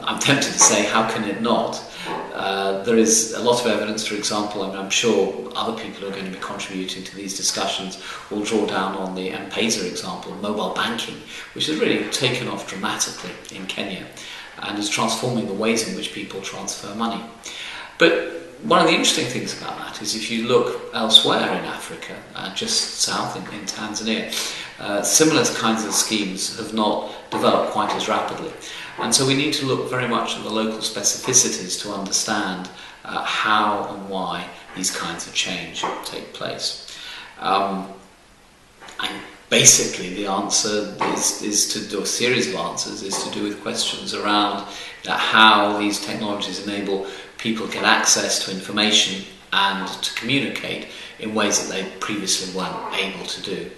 I'm tempted to say, how can it not? There is a lot of evidence, for example, and I'm sure other people who are going to be contributing to these discussions will draw down on the M-Pesa example, mobile banking, which has really taken off dramatically in Kenya and is transforming the ways in which people transfer money. But one of the interesting things about that is if you look elsewhere in Africa, just south in Tanzania, similar kinds of schemes have not developed quite as rapidly. And so we need to look very much at the local specificities to understand how and why these kinds of change take place. And basically the answer is to do a series of answers, is to do with questions around how these technologies enable people get access to information and to communicate in ways that they previously weren't able to do.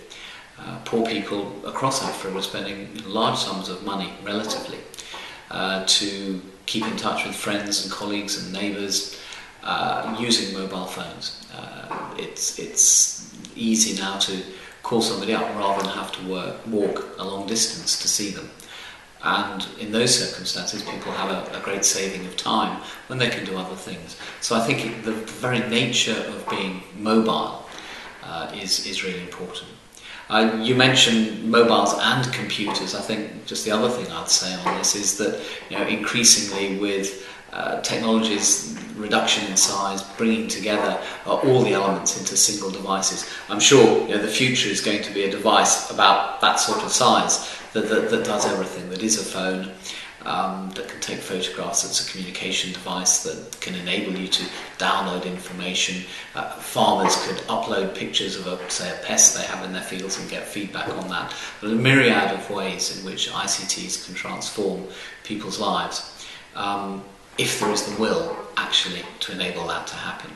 Poor people across Africa are spending large sums of money, relatively, to keep in touch with friends and colleagues and neighbours using mobile phones. It's easy now to call somebody up rather than have to walk a long distance to see them. And in those circumstances, people have a great saving of time when they can do other things. So I think the very nature of being mobile is really important. You mentioned mobiles and computers. I think just the other thing I'd say on this is that increasingly with technology's reduction in size, bringing together all the elements into single devices. I'm sure the future is going to be a device about that sort of size that does everything, that is a phone, that can take photographs, that's a communication device that can enable you to download information. Farmers could upload pictures of, say, a pest they have in their fields and get feedback on that. There are a myriad of ways in which ICTs can transform people's lives, if there is the will, actually, to enable that to happen.